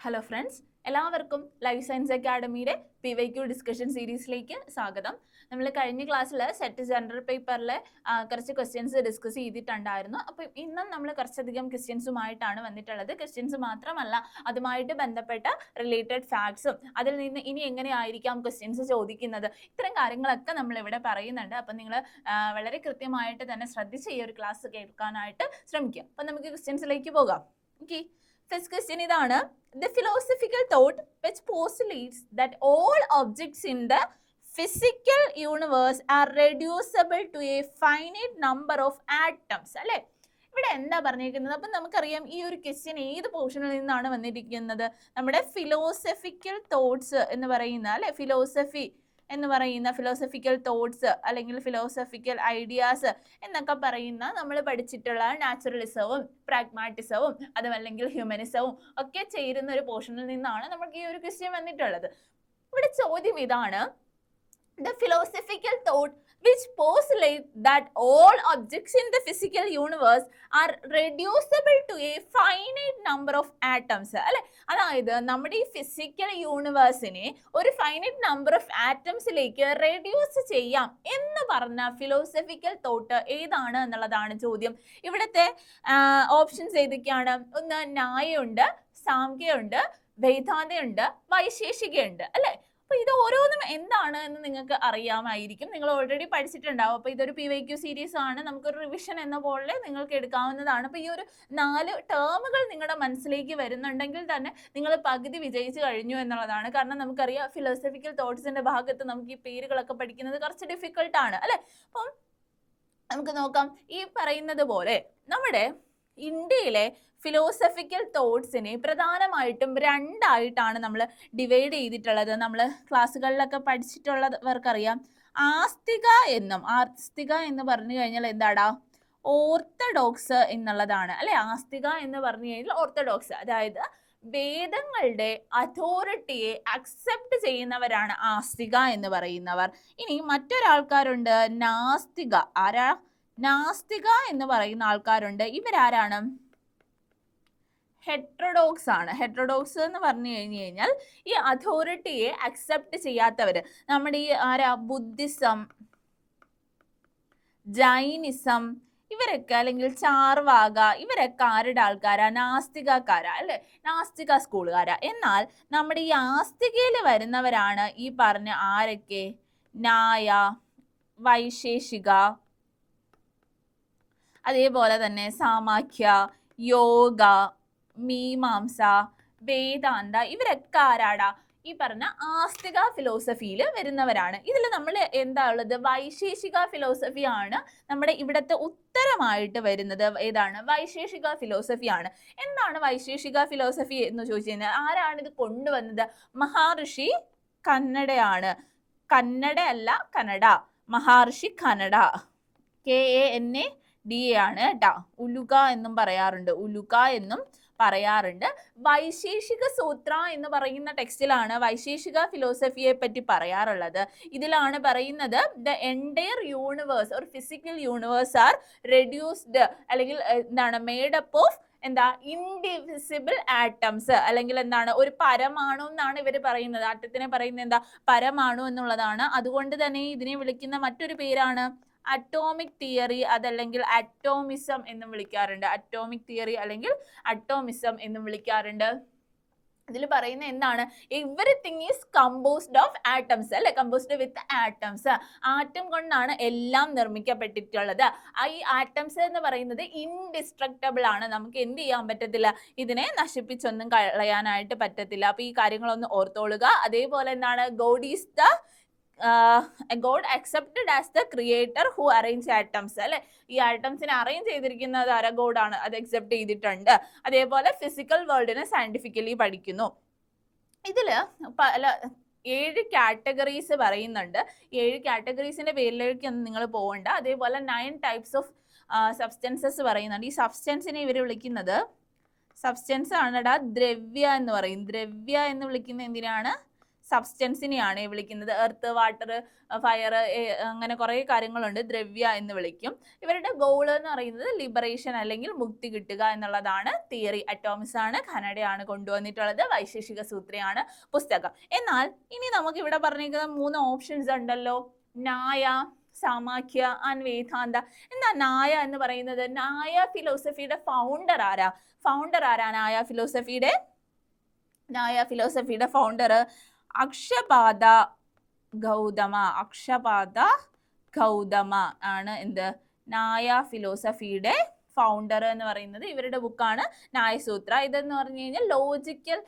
Hello friends, എല്ലാവർക്കും life science അക്കാഡമിയുടെ PYQ discussion സീരീസിലേക്ക് സ്വാഗതം. നമ്മൾ കഴിഞ്ഞ ക്ലാസ്സിൽ സെറ്റ് ജനറൽ പേപ്പറിൽ കുറച്ച് ക്വസ്റ്റ്യൻസ് ഡിസ്കസ് ചെയ്തിട്ടുണ്ടായിരുന്നു. അപ്പോൾ ഇന്നും നമ്മൾ കുറച്ചധികം ക്വസ്റ്റ്യൻസുമായിട്ടാണ് വന്നിട്ടുള്ളത്. ക്വസ്റ്റ്യൻസ് മാത്രമല്ല, അതുമായിട്ട് ബന്ധപ്പെട്ട റിലേറ്റഡ് ഫാക്ട്സും അതിൽ നിന്ന് ഇനി എങ്ങനെയായിരിക്കാം ക്വസ്റ്റ്യൻസ് ചോദിക്കുന്നത്, ഇത്തരം കാര്യങ്ങളൊക്കെ നമ്മൾ ഇവിടെ പറയുന്നുണ്ട്. അപ്പം നിങ്ങൾ വളരെ കൃത്യമായിട്ട് തന്നെ ശ്രദ്ധിച്ച് ഈ ഒരു ക്ലാസ് കേൾക്കാനായിട്ട് ശ്രമിക്കുക. അപ്പം നമുക്ക് ക്വസ്റ്റ്യൻസിലേക്ക് പോകാം. ഓക്കെ, ഫസ്റ്റ് ക്വസ്റ്റ്യൻ ഇതാണ്. The philosophical thought which postulates that all objects in the physical universe are reducible to a finite number of atoms. അല്ലേ, ഇവിടെ എന്താ പറഞ്ഞിരിക്കുന്നത്? അപ്പം നമുക്കറിയാം ഈ ഒരു ക്വസ്റ്റ്യൻ ഏത് പോർഷനിൽ നിന്നാണ് വന്നിരിക്കുന്നത്? നമ്മുടെ ഫിലോസഫിക്കൽ തോട്ട്സ് എന്ന് പറയുന്ന, അല്ലെ, ഫിലോസഫി എന്ന് പറയുന്ന ഫിലോസഫിക്കൽ തോട്ട്സ് അല്ലെങ്കിൽ ഫിലോസഫിക്കൽ ഐഡിയാസ് എന്നൊക്കെ പറയുന്ന നമ്മൾ പഠിച്ചിട്ടുള്ള നാച്ചുറലിസവും പ്രാഗ്മാറ്റിസവും അതുമല്ലെങ്കിൽ ഹ്യൂമനിസവും ഒക്കെ ചേരുന്ന ഒരു പോർഷനിൽ നിന്നാണ് നമുക്ക് ഈ ഒരു ക്വസ്റ്റ്യൻ വന്നിട്ടുള്ളത്. ഇവിടെ ചോദ്യം ഇതാണ്: The philosophical thought which postulates that all objects in the physical universe are reducible to a finite number of atoms. അല്ലെ, അതായത് നമ്മുടെ ഈ ഫിസിക്കൽ യൂണിവേഴ്സിനെ ഒരു ഫൈനൈറ്റ് നമ്പർ ഓഫ് ആറ്റംസിലേക്ക് റെഡ്യൂസ് ചെയ്യാം എന്ന് പറഞ്ഞ ഫിലോസഫിക്കൽ തോട്ട് ഏതാണ് എന്നുള്ളതാണ് ചോദ്യം. ഇവിടുത്തെ ഓപ്ഷൻസ് ഏതൊക്കെയാണ്? ഒന്ന് ന്യായമുണ്ട്, സാംഖ്യമുണ്ട്, വേദാന്തയുണ്ട്, വൈശേഷികയുണ്ട്. അല്ലെ, അപ്പൊ ഇത് ഓരോന്നും എന്താണ് എന്ന് നിങ്ങൾക്ക് അറിയാമായിരിക്കും, നിങ്ങൾ ഓൾറെഡി പഠിച്ചിട്ടുണ്ടാവും. അപ്പൊ ഇതൊരു PYQ സീരീസ് ആണ്, നമുക്കൊരു റിവിഷൻ എന്ന പോലെ നിങ്ങൾക്ക് എടുക്കാവുന്നതാണ്. അപ്പൊ ഈ ഒരു 4 ടേമുകൾ നിങ്ങളുടെ മനസ്സിലേക്ക് വരുന്നുണ്ടെങ്കിൽ തന്നെ നിങ്ങൾ പകുതി വിജയിച്ചു കഴിഞ്ഞു എന്നുള്ളതാണ്. കാരണം നമുക്കറിയാം ഫിലോസഫിക്കൽ തോട്ട്സിന്റെ ഭാഗത്ത് നമുക്ക് ഈ പേരുകളൊക്കെ പഠിക്കുന്നത് കുറച്ച് ഡിഫിക്കൽട്ടാണ്, അല്ലെ. അപ്പം നമുക്ക് നോക്കാം. ഈ പറയുന്നത് പോലെ നമ്മുടെ ഇന്ത്യയിലെ ഫിലോസഫിക്കൽ തോട്ട്സിനെ പ്രധാനമായിട്ടും 2 ആയിട്ടാണ് നമ്മൾ ഡിവൈഡ് ചെയ്തിട്ടുള്ളത്. നമ്മൾ ക്ലാസ്സുകളിലൊക്കെ പഠിച്ചിട്ടുള്ളവർക്കറിയാം. ആസ്തിക എന്ന് പറഞ്ഞു കഴിഞ്ഞാൽ എന്താടാ? ഓർത്തഡോക്സ് എന്നുള്ളതാണ്, അല്ലെ. ആസ്തിക എന്ന് പറഞ്ഞു കഴിഞ്ഞാൽ ഓർത്തഡോക്സ്, അതായത് വേദങ്ങളുടെ അതോറിറ്റിയെ അക്സെപ്റ്റ് ചെയ്യുന്നവരാണ് ആസ്തിക എന്ന് പറയുന്നവർ. ഇനി മറ്റൊരാൾക്കാരുണ്ട്, നാസ്തിക. ആരാ? നാസ്തിക എന്ന് പറയുന്ന ആൾക്കാരുണ്ട്. ഇവരാരാണ്? ഹെട്രോഡോക്സ് ആണ്. ഹെട്രോഡോക്സ് എന്ന് പറഞ്ഞു കഴിഞ്ഞാൽ ഈ അതോറിറ്റിയെ അക്സെപ്റ്റ് ചെയ്യാത്തവര്. നമ്മുടെ ഈ ആരാ? ബുദ്ധിസം, ജൈനിസം, ഇവരൊക്കെ, അല്ലെങ്കിൽ ചാർവാക, ഇവരൊക്കെ ആരുടെ ആൾക്കാരാ? നാസ്തികക്കാരാ, അല്ലെ, നാസ്തിക സ്കൂളുകാരാ. എന്നാൽ നമ്മുടെ ഈ ആസ്തികയിൽ വരുന്നവരാണ് ഈ പറഞ്ഞ ആരൊക്കെ? ന്യായ, വൈശേഷിക, അതേപോലെ തന്നെ സാമാഖ്യ, യോഗ, മീമാംസ, വേദാന്ത, ഇവരൊക്കെ ആരാടാ? ഈ പറഞ്ഞ ആസ്തിക ഫിലോസഫിയിൽ വരുന്നവരാണ്. ഇതിൽ നമ്മൾ എന്താ ഉള്ളത്? വൈശേഷിക ഫിലോസഫി ആണ് നമ്മുടെ ഇവിടുത്തെ ഉത്തരമായിട്ട് വരുന്നത്. ഏതാണ്? വൈശേഷിക ഫിലോസഫി ആണ്. എന്താണ് വൈശേഷിക ഫിലോസഫി എന്ന് ചോദിച്ചു കഴിഞ്ഞാൽ ആരാണ് ഇത് കൊണ്ടുവന്നത്? മഹാഋഷി കന്നഡയാണ്. കന്നഡ അല്ല, കന്നഡ. മഹാഋഷി കന്നഡ, KANADA ആണ് കേട്ടോ. ഉലുക എന്നും പറയാറുണ്ട്. വൈശേഷിക സൂത്ര എന്ന് പറയുന്ന ടെക്സ്റ്റിലാണ് വൈശേഷിക ഫിലോസഫിയെ പറ്റി പറയാറുള്ളത്. ഇതിലാണ് പറയുന്നത് ദ എൻറ്റയർ യൂണിവേഴ്സ് ഒരു ഫിസിക്കൽ യൂണിവേഴ്സ് ആർ റെഡ്യൂസ്ഡ്, അല്ലെങ്കിൽ എന്താണ്, മെയ്ഡ് അപ്പ് ഓഫ് എന്താ? ഇൻഡിവിസിബിൾ ആറ്റംസ്, അല്ലെങ്കിൽ എന്താണ്? ഒരു പരമാണു എന്നാണ് ഇവർ പറയുന്നത്. ആറ്റത്തിനെ പറയുന്നത് എന്താ? പരമാണു എന്നുള്ളതാണ്. അതുകൊണ്ട് തന്നെ ഇതിനെ വിളിക്കുന്ന മറ്റൊരു പേരാണ് അറ്റോമിക് തിയറി, അതല്ലെങ്കിൽ അറ്റോമിസം എന്നും വിളിക്കാറുണ്ട്. അറ്റോമിക് തിയറി അല്ലെങ്കിൽ അറ്റോമിസം എന്നും വിളിക്കാറുണ്ട്. ഇതിൽ പറയുന്ന എന്താണ്? Everything is composed of atoms, അല്ലെ, കമ്പോസ്ഡ് വിത്ത് ആറ്റംസ്. ആറ്റം കൊണ്ടാണ് എല്ലാം നിർമ്മിക്കപ്പെട്ടിട്ടുള്ളത്. ഈ ആറ്റംസ് എന്ന് പറയുന്നത് ഇൻഡിസ്ട്രക്റ്റബിൾ ആണ്. നമുക്ക് എന്ത് ചെയ്യാൻ പറ്റത്തില്ല? ഇതിനെ നശിപ്പിച്ചൊന്നും കളയാനായിട്ട് പറ്റത്തില്ല. അപ്പൊ ഈ കാര്യങ്ങളൊന്ന് ഓർത്തോളുക. അതേപോലെ എന്താണ്? God accepted as the creator who arranged atoms, അല്ലെ. ഈ ആറ്റംസിനെ അറേഞ്ച് ചെയ്തിരിക്കുന്നത് ആരാ? ഗോഡ് ആണ്. അത് അക്സെപ്റ്റ് ചെയ്തിട്ടുണ്ട്. അതേപോലെ ഫിസിക്കൽ വേൾഡിനെ സയന്റിഫിക്കലി പഠിക്കുന്നു. ഇതില് 7 കാറ്റഗറീസ് പറയുന്നുണ്ട്. 7 കാറ്റഗറീസിന്റെ പേരിലേക്കൊന്നും നിങ്ങൾ പോകണ്ട. അതേപോലെ 9 ടൈപ്സ് ഓഫ് സബ്സ്റ്റൻസസ് പറയുന്നുണ്ട്. ഈ സബ്സ്റ്റൻസിനെ ഇവർ വിളിക്കുന്നത്, സബ്സ്റ്റൻസ് ആണെടാ, ദ്രവ്യ എന്ന് പറയും. ദ്രവ്യ എന്ന് വിളിക്കുന്ന എന്തിനാണ്? സബ്സ്റ്റൻസിനെയാണ് വിളിക്കുന്നത്. എർത്ത്, വാട്ടർ, ഫയർ, അങ്ങനെ കുറേ കാര്യങ്ങളുണ്ട്. ദ്രവ്യ എന്ന് വിളിക്കും. ഇവരുടെ ഗോൾ എന്ന് പറയുന്നത് ലിബറേഷൻ അല്ലെങ്കിൽ മുക്തി കിട്ടുക എന്നുള്ളതാണ്. തിയറി അറ്റോമിക്സ് ആണ്, ഖനഡയാണ് കൊണ്ടുവന്നിട്ടുള്ളത്. വൈശേഷിക സൂത്രയാണ് പുസ്തകം. എന്നാൽ ഇനി നമുക്ക് ഇവിടെ പറഞ്ഞിരിക്കുന്ന 3 ഓപ്ഷൻസ് ഉണ്ടല്ലോ, ന്യായ, സാമാഖ്യ ആൻഡ് വേദാന്ത. എന്താ ന്യായ എന്ന് പറയുന്നത്? ന്യായ ഫിലോസഫിയുടെ ഫൗണ്ടർ ആരാ? ന്യായ ഫിലോസഫിയുടെ ഫൗണ്ടർ അക്ഷപാദ ഗൗതമ ആണ്. എന്ത്? ന്യായ ഫിലോസഫിയുടെ ഫൗണ്ടർ എന്ന് പറയുന്നത്. ഇവരുടെ ബുക്കാണ് ന്യായസൂത്ര. ഇതെന്ന് പറഞ്ഞു കഴിഞ്ഞാൽ ലോജിക്കൽ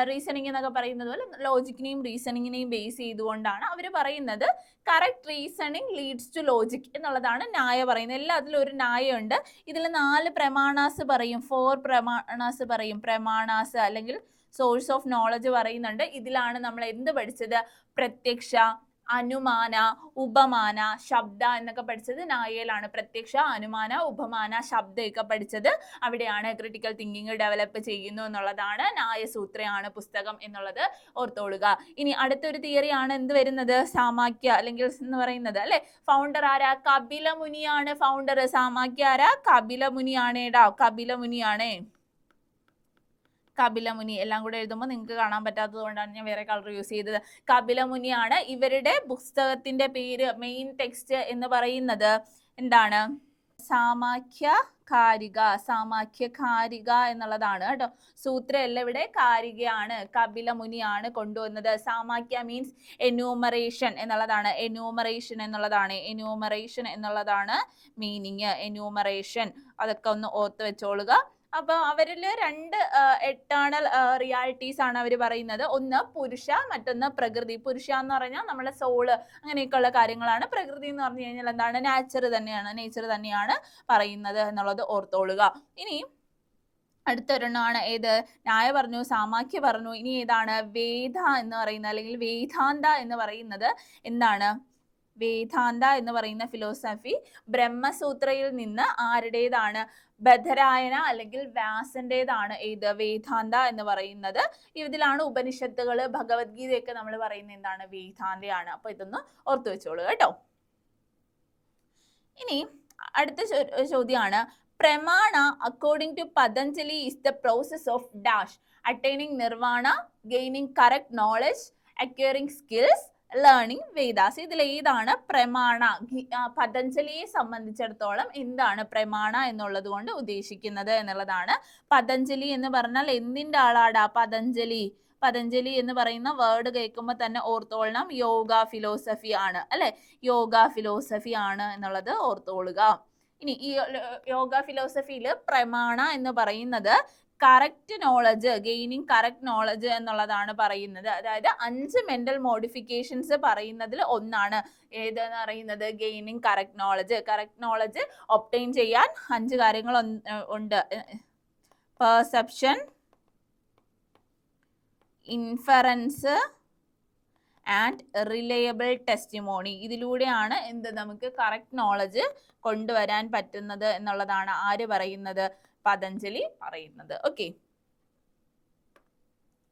റീസണിങ് എന്നൊക്കെ പറയുന്നത് പോലെ ലോജിക്കിനെയും റീസണിങ്ങിനെയും ബേസ് ചെയ്തുകൊണ്ടാണ് അവർ പറയുന്നത്. Correct reasoning leads to logic എന്നുള്ളതാണ് ന്യായ പറയുന്നത്. എല്ലാത്തിലും ഒരു ന്യായമുണ്ട്. ഇതിൽ 4 പ്രമാണാസ് പറയും, 4 പ്രമാണാസ് പറയും. പ്രമാണാസ് അല്ലെങ്കിൽ സോഴ്സ് ഓഫ് നോളജ് പറയുന്നുണ്ട്. ഇതിലാണ് നമ്മൾ എന്ത് പഠിച്ചത്? പ്രത്യക്ഷ, അനുമാന, ഉപമാന, ശബ്ദ എന്നൊക്കെ പഠിച്ചത് ന്യായയിലാണ്. പ്രത്യക്ഷ, അനുമാന, ഉപമാന, ശബ്ദമൊക്കെ പഠിച്ചത് അവിടെയാണ്. ക്രിട്ടിക്കൽ തിങ്കിങ് ഡെവലപ്പ് ചെയ്യുന്നു എന്നുള്ളതാണ്. ന്യായസൂത്രയാണ് പുസ്തകം എന്നുള്ളത് ഓർത്തോളുക. ഇനി അടുത്തൊരു തിയറിയാണ് എന്ത് വരുന്നത്? സാമാഖ്യ അല്ലെങ്കിൽ എന്ന് പറയുന്നത് അല്ലെ. ഫൗണ്ടർ ആരാ? കപില മുനിയാണ് ഫൗണ്ടർ. സാമാഖ്യ ആരാ? കപില മുനിയാണേടാ, കപില മുനിയാണേ. കപിലമുനി എല്ലാം കൂടെ എഴുതുമ്പോൾ നിങ്ങൾക്ക് കാണാൻ പറ്റാത്തത് കൊണ്ടാണ് ഞാൻ വേറെ കളർ യൂസ് ചെയ്തത്. കപിലമുനിയാണ്. ഇവരുടെ പുസ്തകത്തിന്റെ പേര്, മെയിൻ ടെക്സ്റ്റ് എന്ന് പറയുന്നത് എന്താണ്? സാമാഖ്യകാരിക എന്നുള്ളതാണ് കേട്ടോ. സൂത്രം എല്ലാം ഇവിടെ കാരികയാണ്. കപിലമുനിയാണ് കൊണ്ടുവന്നത്. സാമാഖ്യ മീൻസ് എന്യൂമറേഷൻ എന്നുള്ളതാണ്. എന്യൂമറേഷൻ എന്നുള്ളതാണ് മീനിങ്. എന്യൂമറേഷൻ അതൊക്കെ ഒന്ന് ഓർത്ത് വെച്ചോളുക. അപ്പോൾ അവരിൽ 2 എട്ടേണൽ റിയാലിറ്റീസ് ആണ് അവർ പറയുന്നത്. ഒന്ന് പുരുഷ, മറ്റൊന്ന് പ്രകൃതി. പുരുഷ എന്ന് പറഞ്ഞാൽ നമ്മളെ സോള്, അങ്ങനെയൊക്കെയുള്ള കാര്യങ്ങളാണ്. പ്രകൃതി എന്ന് പറഞ്ഞു കഴിഞ്ഞാൽ എന്താണ്? നേച്ചർ തന്നെയാണ് പറയുന്നത് എന്നുള്ളത് ഓർത്തോളുക. ഇനി അടുത്തൊരെണ്ണമാണ് ഏത്? ന്യായ പറഞ്ഞു, സാമാഖ്യ പറഞ്ഞു. ഇനി ഏതാണ്? വേദ എന്ന് പറയുന്നത് അല്ലെങ്കിൽ വേദാന്ത എന്ന് പറയുന്നത് എന്താണ്? വേദാന്ത എന്ന് പറയുന്ന ഫിലോസഫി ബ്രഹ്മസൂത്രയിൽ നിന്ന് ആരുടേതാണ്? ബദരായന അല്ലെങ്കിൽ വ്യാസന്റേതാണ്. ഏത്? വേദാന്ത എന്ന് പറയുന്നത്. ഇതിലാണ് ഉപനിഷത്തുകള്, ഭഗവത്ഗീതയൊക്കെ നമ്മൾ പറയുന്നത് എന്താണ്? വേദാന്തയാണ്. അപ്പൊ ഇതൊന്ന് ഓർത്തു വെച്ചോളൂ കേട്ടോ. ഇനി അടുത്ത ചോദ്യമാണ്, പ്രമാണ according to Patanjali is the process of dash attaining nirvana, gaining correct knowledge, acquiring skills, learning Vedas. ഇതിൽ ഏതാണ് പ്രമാണ? പതഞ്ജലിയെ സംബന്ധിച്ചിടത്തോളം എന്താണ് പ്രമാണ എന്നുള്ളത് കൊണ്ട് ഉദ്ദേശിക്കുന്നത് എന്നുള്ളതാണ്. പതഞ്ജലി എന്ന് പറഞ്ഞാൽ എന്തിൻ്റെ ആളാടാ? പതഞ്ജലി എന്ന് പറയുന്ന വേർഡ് കേൾക്കുമ്പോൾ തന്നെ ഓർത്തോളണം, യോഗ ഫിലോസഫി ആണ് അല്ലെ. യോഗ ഫിലോസഫി ആണ് എന്നുള്ളത് ഓർത്തോളുക. ഇനി ഈ യോഗ ഫിലോസഫിയിൽ പ്രമാണ എന്ന് പറയുന്നത് correct knowledge, gaining correct knowledge എന്നുള്ളതാണ് പറയുന്നത്. അതായത് 5 മെന്റൽ മോഡിഫിക്കേഷൻസ് പറയുന്നതിൽ ഒന്നാണ് ഏതെന്ന് പറയുന്നത്? ഗെയിനിങ് കറക്റ്റ് നോളജ് ഒബ്റ്റെയിൻ ചെയ്യാൻ 5 കാര്യങ്ങൾ ഉണ്ട്. Perception, inference and reliable testimony. ഇതിലൂടെയാണ് എന്ത് നമുക്ക് കറക്റ്റ് നോളജ് കൊണ്ടുവരാൻ പറ്റുന്നത് എന്നുള്ളതാണ് ആര് പറയുന്നത്? പതഞ്ജലി പറയുന്നത്. ഓക്കെ.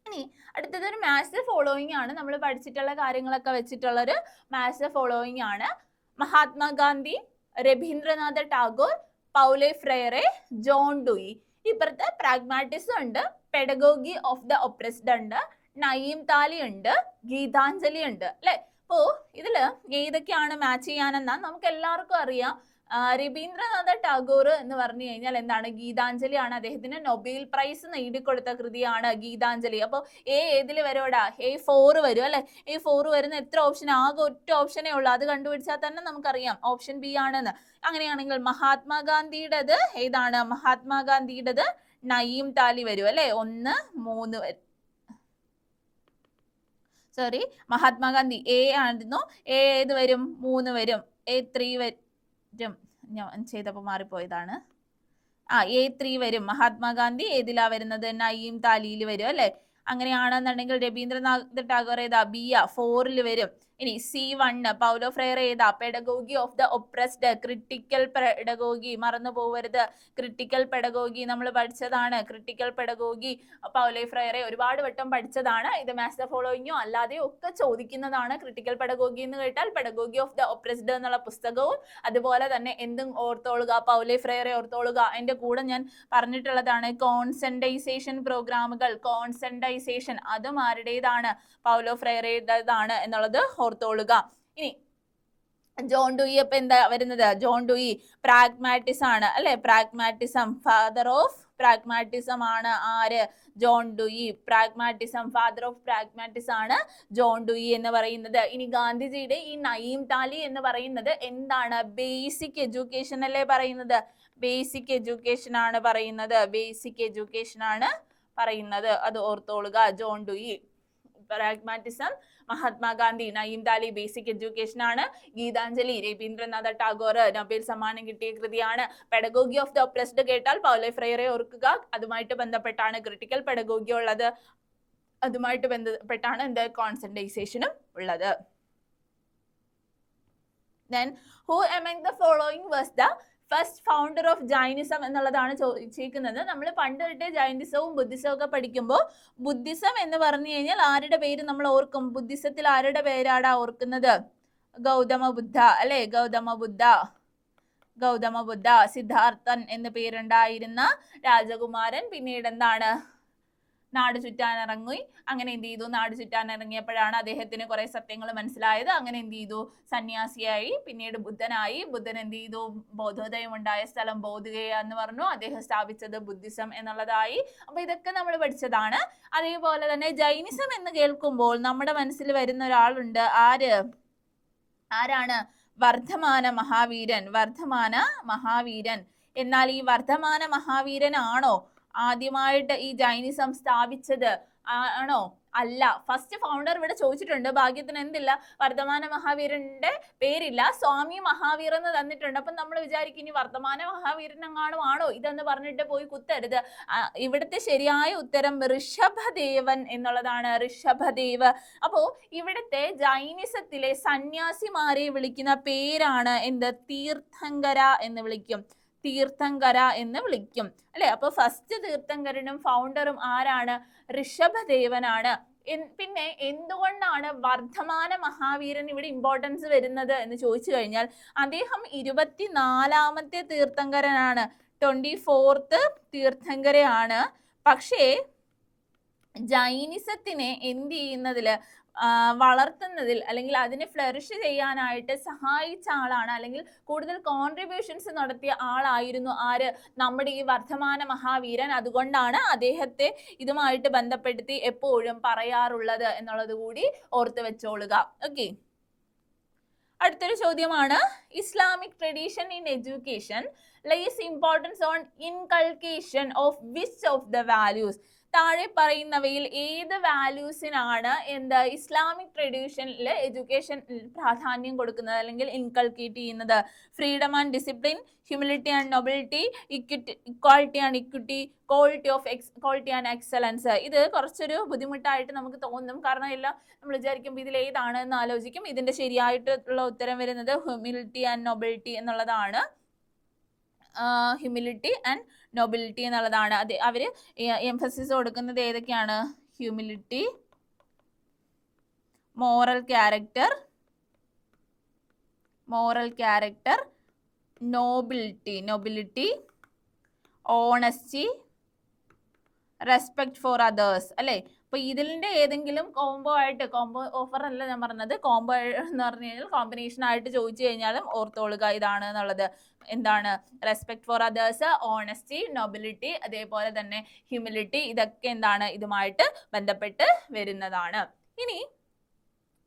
ഇനി അടുത്തത് ഒരു മാത്സ് ഫോളോയിങ് ആണ്. നമ്മൾ പഠിച്ചിട്ടുള്ള കാര്യങ്ങളൊക്കെ വെച്ചിട്ടുള്ള ഒരു മാത്സ് ഫോളോയിങ് ആണ്. Mahatma Gandhi, Rabindranath Tagore, Paulo Freire, John Dewey. ഇപ്പുറത്ത് പ്രാഗ്മാറ്റിസം ഉണ്ട്, പെഡഗോഗി ഓഫ് ദ ഒപ്രസ്ഡ് ഉണ്ട്, നയീം താലി ഉണ്ട്, ഗീതാഞ്ജലി ഉണ്ട് അല്ലെ. അപ്പോ ഇതില് ഏതൊക്കെയാണ് മാച്ച് ചെയ്യാനെന്നാ നമുക്ക് എല്ലാവർക്കും അറിയാം. രവീന്ദ്രനാഥ ടാഗോർ എന്ന് പറഞ്ഞു കഴിഞ്ഞാൽ എന്താണ്? ഗീതാഞ്ജലിയാണ്. അദ്ദേഹത്തിന് നൊബേൽ പ്രൈസ് നേടിക്കൊടുത്ത കൃതിയാണ് ഗീതാഞ്ജലി. അപ്പോൾ ഏതിൽ വരുമോടാ? A4 വരും അല്ലെ. A4 വരുന്ന എത്ര ഓപ്ഷൻ? ആകെ ഒറ്റ ഓപ്ഷനേ ഉള്ളൂ. അത് കണ്ടുപിടിച്ചാൽ തന്നെ നമുക്കറിയാം ഓപ്ഷൻ ബി ആണെന്ന്. അങ്ങനെയാണെങ്കിൽ മഹാത്മാഗാന്ധിയുടേത് ഏതാണ്? മഹാത്മാഗാന്ധിയുടേത് നയീം താലി വരും അല്ലെ. 1, 3 വരും. സോറി, മഹാത്മാഗാന്ധി A ആയിരുന്നു. ഏത് വരും? 3 വരും. A3 വരും. ഞാൻ ചെയ്തപ്പോൾ മാറിപ്പോയതാണ്. A3 വരും. മഹാത്മാഗാന്ധി ഏതിലാ വരുന്നത്? നയീം താലിയിൽ വരും അല്ലെ. അങ്ങനെയാണെന്നുണ്ടെങ്കിൽ രവീന്ദ്രനാഥ ടാഗോർ ഏതാ? B 4 വരും. ഇനി C1 പൗലോ ഫ്രൈറ ഏതാ? Pedagogy of the oppressed, critical pedagogy, മറന്നു പോവരുത്. ക്രിട്ടിക്കൽ പെഡഗോഗി നമ്മൾ പഠിച്ചതാണ്. ക്രിട്ടിക്കൽ പെഡഗോഗി പൗലോ ഫ്രൈറ ഒരുപാട് വട്ടം പഠിച്ചതാണ്. ഇത് മാച്ച് ദ ഫോളോയിങ്ങോ അല്ലാതെയോ ഒക്കെ ചോദിക്കുന്നതാണ്. ക്രിട്ടിക്കൽ പെഡഗോഗി എന്ന് കേട്ടാൽ പെഡഗോഗി ഓഫ് ദ ഒപ്രസ്ഡ് എന്നുള്ള പുസ്തകവും അതുപോലെ തന്നെ എന്തും ഓർത്തോളുക, പൗലോ ഫ്രൈറ ഓർത്തോളുക. അതിന്റെ കൂടെ ഞാൻ പറഞ്ഞിട്ടുള്ളതാണ് കോൺസെൻട്രൈസേഷൻ പ്രോഗ്രാമുകൾ. കോൺസെൻട്രൈസേഷൻ അതും ആരുടേതാണ്? പൗലോ ഫ്രൈറയുടേതാണ് എന്നുള്ളത് ഓർത്തോളുക. ഇനി ജോൺ ഡൂയി അപ്പൊ എന്താ വരുന്നത്? ജോൺ ഡൂയി പ്രാഗ്മാറ്റിസം ആണ് അല്ലെ? പ്രാഗ്മാറ്റിസം, ഫാദർ ഓഫ് പ്രാഗ്മാറ്റിസം ആണ് ആര്? John Dewey. Pragmatism, father of pragmatism ആണ് ജോൺ ഡൂയി എന്ന് പറയുന്നത്. ഇനി ഗാന്ധിജിയുടെ ഈ നയീം താലി എന്ന് പറയുന്നത് എന്താണ്? ബേസിക് എഡ്യൂക്കേഷൻ അല്ലേ പറയുന്നത്? ബേസിക് എഡ്യൂക്കേഷൻ ആണ് പറയുന്നത്. ബേസിക് എഡ്യൂക്കേഷൻ ആണ് പറയുന്നത്. അത് ഓർത്തോളുക. John Dewey pragmatism, Mahatma Gandhi Nai Talim basic education ആണ്. ഗീതാഞ്ജലി രവീന്ദ്രനാഥ ടാഗോർ നൊബേൽ സമ്മാനം കിട്ടിയ കൃതിയാണ്. പെഡഗോഗി ഓഫ് ദ ഒപ്രസ്ഡ് കേട്ടാൽ പൗലോ ഫ്രൈറെ ഓർക്കുക. അതുമായിട്ട് ബന്ധപ്പെട്ടാണ് ക്രിട്ടിക്കൽ പെഡഗോഗി ഉള്ളത്. അതുമായിട്ട് ബന്ധപ്പെട്ടാണ് എന്ത്? കോൺസെൻട്രൈസേഷനും ഉള്ളത്. Then who among the following was the first founder of Jainism എന്നുള്ളതാണ് ചോദിച്ചിരിക്കുന്നത്. നമ്മൾ പണ്ട് തൊട്ടേ ജൈനിസവും ബുദ്ധിസവും ഒക്കെ പഠിക്കുമ്പോൾ ബുദ്ധിസം എന്ന് പറഞ്ഞു കഴിഞ്ഞാൽ ആരുടെ പേര് നമ്മൾ ഓർക്കും? ബുദ്ധിസത്തിൽ ആരുടെ പേരാടാ ഓർക്കുന്നത്? ഗൗതമ ബുദ്ധ അല്ലെ? ഗൗതമ ബുദ്ധ. ഗൗതമ ബുദ്ധ. സിദ്ധാർത്ഥൻ എന്ന് പേരുണ്ടായിരുന്ന രാജകുമാരൻ പിന്നീട് എന്താണ്? നാട് ചുറ്റാനിറങ്ങി. അങ്ങനെ എന്ത് ചെയ്തു? നാട് ചുറ്റാനിറങ്ങിയപ്പോഴാണ് അദ്ദേഹത്തിന് കുറെ സത്യങ്ങൾ മനസ്സിലായത്. അങ്ങനെ എന്ത് ചെയ്തു? സന്യാസിയായി, പിന്നീട് ബുദ്ധനായി. ബുദ്ധൻ എന്ത് ചെയ്തു? ബോധോദയം ഉണ്ടായ സ്ഥലം ബോധഗയ എന്ന് പറഞ്ഞു. അദ്ദേഹം സ്ഥാപിച്ചത് ബുദ്ധിസം എന്നുള്ളതായി. അപ്പൊ ഇതൊക്കെ നമ്മൾ പഠിച്ചതാണ്. അതേപോലെ തന്നെ ജൈനിസം എന്ന് കേൾക്കുമ്പോൾ നമ്മുടെ മനസ്സിൽ വരുന്ന ഒരാളുണ്ട്. ആരാണ്? വർദ്ധമാന മഹാവീരൻ. വർദ്ധമാന മഹാവീരൻ. എന്നാൽ ഈ വർദ്ധമാന മഹാവീരനാണോ ആദ്യമായിട്ട് ഈ ജൈനിസം സ്ഥാപിച്ചത്? ആണോ? അല്ല. ഫസ്റ്റ് ഫൗണ്ടർ ഇവിടെ ചോദിച്ചിട്ടുണ്ട്. ഭാഗ്യത്തിന് എന്തില്ല? വർദ്ധമാന മഹാവീരന്റെ പേരില്ല. സ്വാമി മഹാവീർ എന്ന് തന്നിട്ടുണ്ട്. അപ്പൊ നമ്മൾ വിചാരിക്കും ഇനി വർദ്ധമാന മഹാവീരൻ എങ്ങാനും ആണോ ഇതെന്ന് പറഞ്ഞിട്ട് പോയി കുത്തരുത്. ഇവിടുത്തെ ശരിയായ ഉത്തരം ഋഷഭദേവൻ എന്നുള്ളതാണ്. ഋഷഭദേവ്. അപ്പോ ഇവിടുത്തെ ജൈനിസത്തിലെ സന്യാസിമാരെ വിളിക്കുന്ന പേരാണ് എന്ത്? തീർത്ഥങ്കര എന്ന് വിളിക്കും. തീർത്ഥങ്കര എന്ന് വിളിക്കും അല്ലെ? അപ്പൊ ഫസ്റ്റ് തീർത്ഥങ്കരനും ഫൗണ്ടറും ആരാണ്? ഋഷഭദേവനാണ്. പിന്നെ എന്തുകൊണ്ടാണ് വർദ്ധമാന മഹാവീരൻ ഇവിടെ ഇമ്പോർട്ടൻസ് വരുന്നത് എന്ന് ചോദിച്ചു കഴിഞ്ഞാൽ അദ്ദേഹം 24ാമത്തെ തീർത്ഥങ്കരനാണ്. 24th തീർത്ഥങ്കരയാണ്. പക്ഷേ ജൈനിസത്തിനെ എന്ത് ചെയ്യുന്നതില് വളർത്തുന്നതിൽ അല്ലെങ്കിൽ അതിനെ ഫ്ലറിഷ് ചെയ്യാനായിട്ട് സഹായിച്ച ആളാണ്, അല്ലെങ്കിൽ കൂടുതൽ കോൺട്രിബ്യൂഷൻസ് നടത്തിയ ആളായിരുന്നു ആര്? നമ്മുടെ ഈ വർദ്ധമാന മഹാവീരൻ. അതുകൊണ്ടാണ് അദ്ദേഹത്തെ ഇതുമായിട്ട് ബന്ധപ്പെടുത്തി എപ്പോഴും പറയാറുള്ളത് എന്നുള്ളത് കൂടി ഓർത്ത് വെച്ചോളുക. ഓക്കെ, അടുത്തൊരു ചോദ്യമാണ്. Islamic tradition in education lays importance on inculcation of which of the values? താഴെ പറയുന്നവയിൽ ഏത് വാല്യൂസിനാണ് ഇസ്ലാമിക് ട്രഡീഷനിൽ എഡ്യൂക്കേഷൻ പ്രാധാന്യം കൊടുക്കുന്നത് അല്ലെങ്കിൽ ഇൻകൾക്കേറ്റ് ചെയ്യുന്നത്? Freedom and discipline, humility and nobility, equality and equity, quality and excellence. ഇത് കുറച്ചൊരു ബുദ്ധിമുട്ടായിട്ട് നമുക്ക് തോന്നും. കാരണം എല്ലാം നമ്മൾ വിചാരിക്കുമ്പോൾ ഇതിൽ ഏതാണെന്ന് ആലോചിക്കും. ഇതിന്റെ ശരിയായിട്ടുള്ള ഉത്തരം വരുന്നത് ഹ്യൂമിലിറ്റി ആൻഡ് നൊബിലിറ്റി എന്നുള്ളതാണ്. ഹ്യൂമിലിറ്റി ആൻഡ് നൊബിലിറ്റി എന്നുള്ളതാണ്. അത് അവര് എംഫസിസ് കൊടുക്കുന്നത് ഏതൊക്കെയാണ്? Humility, moral character, nobility, honesty, respect for others അല്ലേ? അപ്പൊ ഇതിന്റെ ഏതെങ്കിലും കോംബോ ഓഫർ അല്ല ഞാൻ പറഞ്ഞത്, കോംബോ എന്ന് പറഞ്ഞു കഴിഞ്ഞാൽ കോമ്പിനേഷൻ ആയിട്ട് ചോദിച്ചു കഴിഞ്ഞാലും ഓർത്തോളുക ഇതാണ് എന്നുള്ളത്. എന്താണ്? Respect for others, honesty, nobility, അതേപോലെ തന്നെ ഹ്യൂമിലിറ്റി. ഇതൊക്കെ എന്താണ്? ഇതുമായിട്ട് ബന്ധപ്പെട്ട് വരുന്നതാണ്. ഇനി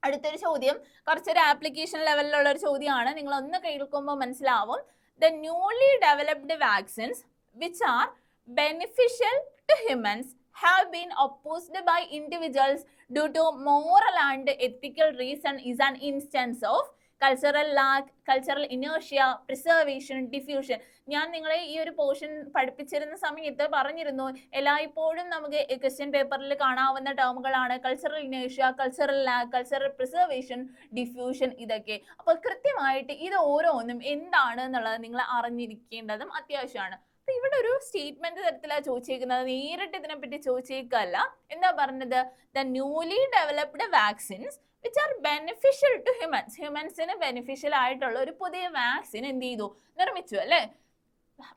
അടുത്തൊരു ചോദ്യം കുറച്ചൊരു ആപ്ലിക്കേഷൻ ലെവലിലുള്ള ഒരു ചോദ്യമാണ്. നിങ്ങൾ ഒന്ന് കേൾക്കുമ്പോൾ മനസ്സിലാവും. The newly developed vaccines which are beneficial to humans have been opposed by individuals due to moral and ethical reason is an instance of cultural lag, cultural inertia, preservation, diffusion. ഞാൻ നിങ്ങളെ ഈ ഒരു പോർഷൻ പഠിപ്പിച്ചിരുന്ന സമയത്ത് പറഞ്ഞിരുന്നു, എല്ലായ്പ്പോഴും നമുക്ക് question പേപ്പറിൽ കാണാവുന്ന ടേമുകളാണ് cultural inertia, cultural lag, cultural preservation, diffusion. ഇതൊക്കെ അപ്പോൾ കൃത്യമായിട്ട് ഇത് ഓരോന്നും എന്താണ് എന്നുള്ളത് നിങ്ങൾ അറിഞ്ഞിരിക്കേണ്ടതും അത്യാവശ്യമാണ്. അപ്പൊ ഇവിടെ ഒരു സ്റ്റേറ്റ്മെന്റ് തരത്തിലാണ് ചോദിച്ചേക്കുന്നത്, നേരിട്ട് ഇതിനെപ്പറ്റി ചോദിച്ചേക്കല്ല. എന്താ പറഞ്ഞത്? The newly developed vaccines which are beneficial to humans. ഹ്യൂമൻസിന് ബെനിഫിഷ്യൽ ആയിട്ടുള്ള ഒരു പുതിയ വാക്സിൻ എന്ത് ചെയ്തു? നിർമ്മിച്ചു അല്ലെ?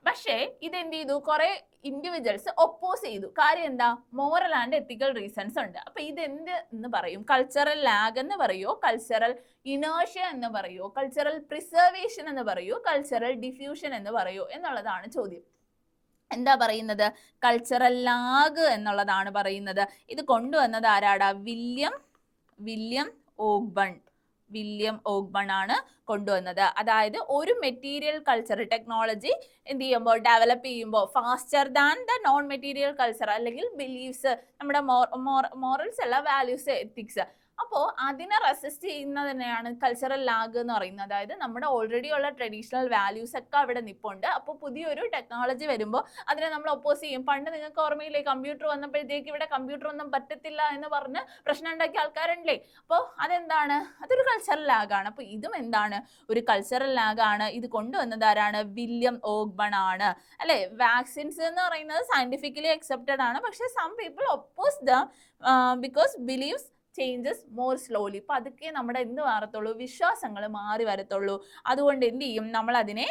പക്ഷേ ഇത് എന്ത് ചെയ്തു? കുറെ ഇൻഡിവിജ്വൽസ് ഒപ്പോസ് ചെയ്തു. കാര്യം എന്താ? മോറൽ ആൻഡ് എത്തിക്കൽ റീസൺസ് ഉണ്ട്. അപ്പൊ ഇത് എന്ത് എന്ന് പറയും? കൾച്ചറൽ ലാഗ് എന്ന് പറയോ, കൾച്ചറൽ ഇനേർഷ്യ എന്ന് പറയോ, കൾച്ചറൽ പ്രിസർവേഷൻ എന്ന് പറയോ, കൾച്ചറൽ ഡിഫ്യൂഷൻ എന്ന് പറയോ എന്നുള്ളതാണ് ചോദ്യം. എന്താ പറയുന്നത്? കൾച്ചറൽ ലാഗ് എന്നുള്ളതാണ് പറയുന്നത്. ഇത് കൊണ്ടുവന്നത് ആരാടാ? വില്യം ഓഗ്ബൺ ആണ് കൊണ്ടുവന്നത്. അതായത് ഒരു മെറ്റീരിയൽ കൾച്ചർ ടെക്നോളജി എന്ത് ചെയ്യുമ്പോൾ, ഡെവലപ്പ് ചെയ്യുമ്പോൾ faster than the non material culture, അല്ലെങ്കിൽ ബിലീഫ്സ്, നമ്മുടെ മോറൽസ് അല്ല, വാല്യൂസ്, എത്തിക്സ്. അപ്പോൾ അതിനെ റെസിസ്റ്റ് ചെയ്യുന്നതിനെയാണ് കൾച്ചറൽ ലാഗ് എന്ന് പറയുന്നത്. അതായത് നമ്മുടെ ഓൾറെഡി ഉള്ള ട്രഡീഷണൽ വാല്യൂസ് ഒക്കെ അവിടെ നിൽപ്പുണ്ട്. അപ്പോൾ പുതിയൊരു ടെക്നോളജി വരുമ്പോൾ അതിനെ നമ്മൾ ഒപ്പോസ് ചെയ്യും. പണ്ട് നിങ്ങൾക്ക് ഓർമ്മയില്ലേ, കമ്പ്യൂട്ടർ വന്നപ്പോഴത്തേക്ക് ഇവിടെ കമ്പ്യൂട്ടർ ഒന്നും പറ്റത്തില്ല എന്ന് പറഞ്ഞ് പ്രശ്നം ഉണ്ടാക്കിയ ആൾക്കാരുണ്ടല്ലേ? അപ്പോൾ അതെന്താണ്? അതൊരു കൾച്ചറൽ ലാഗാണ്. അപ്പോൾ ഇതും എന്താണ്? ഒരു കൾച്ചറൽ ലാഗാണ്. ഇത് കൊണ്ടുവന്നത് ആരാണ്? വില്യം ഓഗ്ബൺ ആണ് അല്ലെ? വാക്സിൻസ് എന്ന് പറയുന്നത് സയന്റിഫിക്കലി അക്സെപ്റ്റഡ് ആണ്. പക്ഷെ some people oppose the because believes changes more slowly. പതുക്കെ നമ്മുടെ എന്ത് മാറത്തുള്ളൂ? വിശ്വാസങ്ങൾ മാറി വരത്തുള്ളൂ. അതുകൊണ്ട് എന്ത് ചെയ്യും? നമ്മൾ അതിനെ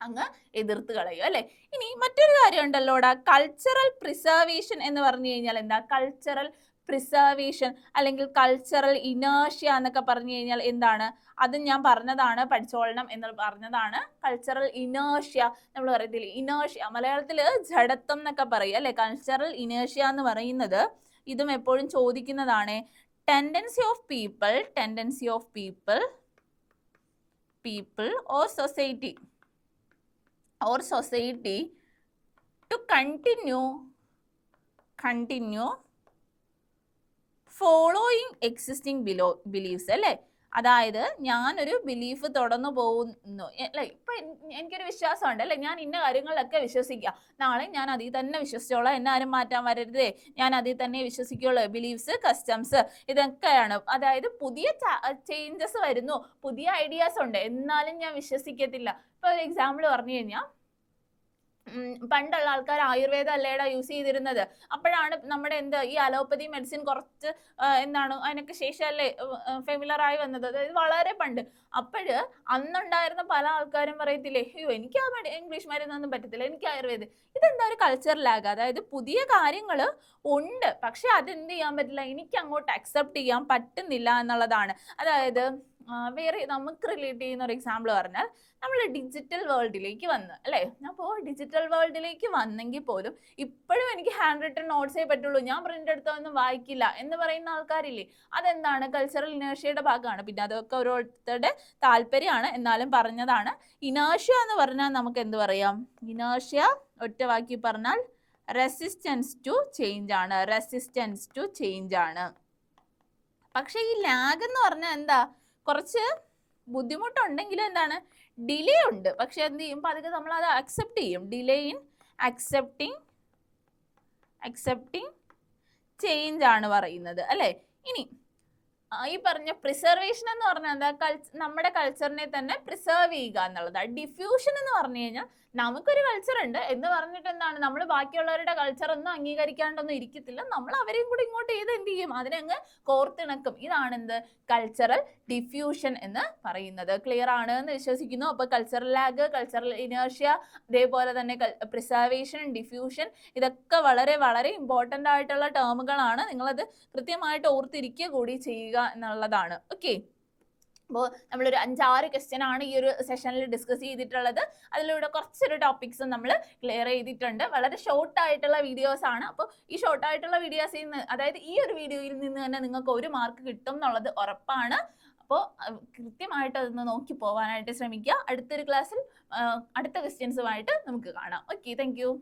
അങ്ങ് എതിർത്ത് കളയും അല്ലെ? ഇനി മറ്റൊരു കാര്യം ഉണ്ടല്ലോടാ, കൾച്ചറൽ പ്രിസർവേഷൻ എന്ന് പറഞ്ഞു കഴിഞ്ഞാൽ എന്താ? കൾച്ചറൽ പ്രിസർവേഷൻ അല്ലെങ്കിൽ കൾച്ചറൽ ഇനേർഷ്യ എന്നൊക്കെ പറഞ്ഞു കഴിഞ്ഞാൽ എന്താണ്? അത് ഞാൻ പറഞ്ഞതാണ്, പഠിച്ചോളണം എന്ന് പറഞ്ഞതാണ്. കൾച്ചറൽ ഇനേർഷ്യ നമ്മൾ പറയത്തില്ലേ, ഇനേർഷ്യ മലയാളത്തിൽ ജഡത്വം എന്നൊക്കെ പറയും അല്ലെ? കൾച്ചറൽ ഇനേർഷ്യ എന്ന് പറയുന്നത് ഇതും എപ്പോഴും ചോദിക്കുന്നതാണ്. Tendency of people or society to continue following existing beliefs അല്ലേ? അതായത് ഞാനൊരു ബിലീഫ് തുടർന്നു പോകുന്നു അല്ലെ? ഇപ്പൊ എനിക്കൊരു വിശ്വാസമുണ്ട് അല്ലെ, ഞാൻ ഇന്ന കാര്യങ്ങളിലൊക്കെ വിശ്വസിക്കുക, നാളെ ഞാൻ അതിൽ തന്നെ വിശ്വസിച്ചോളാം, എന്നെ ആരും മാറ്റാൻ വരരുതേ, ഞാൻ അതിൽ തന്നെ വിശ്വസിക്കുള്ളൂ. ബിലീഫ്സ്, കസ്റ്റംസ്, ഇതൊക്കെയാണ്. അതായത് പുതിയ ചേഞ്ചസ് വരുന്നു, പുതിയ ഐഡിയാസ് ഉണ്ട്, എന്നാലും ഞാൻ വിശ്വസിക്കത്തില്ല. ഇപ്പൊ ഒരു എക്സാമ്പിൾ പറഞ്ഞു കഴിഞ്ഞാൽ, പണ്ടുള്ള ആൾക്കാർ ആയുർവേദം അല്ലേടാ യൂസ് ചെയ്തിരുന്നത്. അപ്പോഴാണ് നമ്മുടെ ഈ അലോപ്പതി മെഡിസിൻ കുറച്ച് എന്താണ് അതിനൊക്കെ ശേഷമല്ലേ ഫെമിലർ ആയി വന്നത്. അതായത് വളരെ പണ്ട്. അപ്പോഴ് അന്നുണ്ടായിരുന്ന പല ആൾക്കാരും പറയത്തില്ലേ, അയ്യോ എനിക്ക് ആ ഇംഗ്ലീഷ് മരുന്നൊന്നും പറ്റത്തില്ല, എനിക്ക് ആയുർവേദം. ഇതെന്താ? ഒരു കൾച്ചർ ലാഗ്. അതായത് പുതിയ കാര്യങ്ങൾ ഉണ്ട്, പക്ഷെ അതെന്ത് ചെയ്യാൻ പറ്റില്ല, എനിക്ക് അങ്ങോട്ട് അക്സെപ്റ്റ് ചെയ്യാൻ പറ്റുന്നില്ല എന്നുള്ളതാണ്. അതായത് വേറെ നമുക്ക് റിലേറ്റ് ചെയ്യുന്ന ഒരു എക്സാമ്പിൾ പറഞ്ഞാൽ, നമ്മൾ ഡിജിറ്റൽ വേൾഡിലേക്ക് വന്ന് അല്ലേ? അപ്പോൾ ഡിജിറ്റൽ വേൾഡിലേക്ക് വന്നെങ്കിൽ പോലും ഇപ്പോഴും എനിക്ക് ഹാൻഡ് റിട്ടൺ നോട്ട്സേ പറ്റുള്ളൂ, ഞാൻ പ്രിന്റ് എടുത്തൊന്നും വായിക്കില്ല എന്ന് പറയുന്ന ആൾക്കാരില്ലേ? അതെന്താണ്? കൾച്ചറൽ ഇനേർഷ്യയുടെ ഭാഗമാണ്. പിന്നെ അതൊക്കെ ഓരോരുത്തരുടെ താല്പര്യമാണ്, എന്നാലും പറഞ്ഞതാണ്. ഇനേർഷ്യ എന്ന് പറഞ്ഞാൽ നമുക്ക് എന്ത് പറയാം? ഇനേർഷ്യ ഒറ്റ വാക്കി പറഞ്ഞാൽ റെസിസ്റ്റൻസ് ടു ചേഞ്ച് ആണ്. പക്ഷെ ഈ ലാഗ് എന്ന് പറഞ്ഞാൽ എന്താ? കുറച്ച് ബുദ്ധിമുട്ടുണ്ടെങ്കിലും എന്താണ്? ഡിലേ ഉണ്ട്. പക്ഷെ എന്ത് ചെയ്യും? പതുക്കെ നമ്മൾ അത് അക്സെപ്റ്റ് ചെയ്യും. ഡിലേ ഇൻ അക്സെപ്റ്റിംഗ് ചേഞ്ച് ആണ് പറയുന്നത് അല്ലെ? ഇനി ഈ പറഞ്ഞ പ്രിസർവേഷൻ എന്ന് പറഞ്ഞാൽ എന്താ? നമ്മുടെ കൾച്ചറിനെ തന്നെ പ്രിസർവ് ചെയ്യുക എന്നുള്ളതാണ്. ഡിഫ്യൂഷൻ എന്ന് പറഞ്ഞു കഴിഞ്ഞാൽ നമുക്കൊരു കൾച്ചർ ഉണ്ട് എന്ന് പറഞ്ഞിട്ട് എന്താണ്, നമ്മൾ ബാക്കിയുള്ളവരുടെ കൾച്ചർ ഒന്നും അംഗീകരിക്കാണ്ടൊന്നും ഇരിക്കത്തില്ല, നമ്മൾ അവരെയും കൂടി ഇങ്ങോട്ട് ചെയ്ത് എന്ത് ചെയ്യും? അതിനങ്ങ് കോർത്തിണക്കും. ഇതാണ് എന്ത്? കൾച്ചറൽ ഡിഫ്യൂഷൻ എന്ന് പറയുന്നത്. ക്ലിയർ ആണ് എന്ന് വിശ്വസിക്കുന്നു. അപ്പൊ കൾച്ചറൽ ലാഗ്, കൾച്ചറൽ ഇനേർഷ്യ, അതേപോലെ തന്നെ പ്രിസർവേഷൻ, ഡിഫ്യൂഷൻ, ഇതൊക്കെ വളരെ വളരെ ഇമ്പോർട്ടൻ്റ് ആയിട്ടുള്ള ടേമുകളാണ്. നിങ്ങളത് കൃത്യമായിട്ട് ഓർത്തിരിക്കുക കൂടി ചെയ്യുക എന്നുള്ളതാണ്. ഓക്കെ. അപ്പോൾ നമ്മളൊരു 5-6 ക്വസ്റ്റ്യൻ ആണ് ഈ ഒരു സെഷനിൽ ഡിസ്കസ് ചെയ്തിട്ടുള്ളത്. അതിലൂടെ കുറച്ചൊരു ടോപ്പിക്സും നമ്മൾ ക്ലിയർ ചെയ്തിട്ടുണ്ട്. വളരെ ഷോർട്ട് ആയിട്ടുള്ള വീഡിയോസ് ആണ്. അപ്പോൾ ഈ ഷോർട്ട് ആയിട്ടുള്ള വീഡിയോസിൽ നിന്ന്, അതായത് ഈ ഒരു വീഡിയോയിൽ നിന്ന് തന്നെ നിങ്ങൾക്ക് 1 മാർക്ക് കിട്ടും എന്നുള്ളത് ഉറപ്പാണ്. അപ്പോൾ കൃത്യമായിട്ട് അതൊന്ന് നോക്കി പോകാനായിട്ട് ശ്രമിക്കുക. അടുത്തൊരു ക്ലാസ്സിൽ അടുത്ത ക്വസ്റ്റ്യൻസുമായിട്ട് നമുക്ക് കാണാം. Okay, thank you.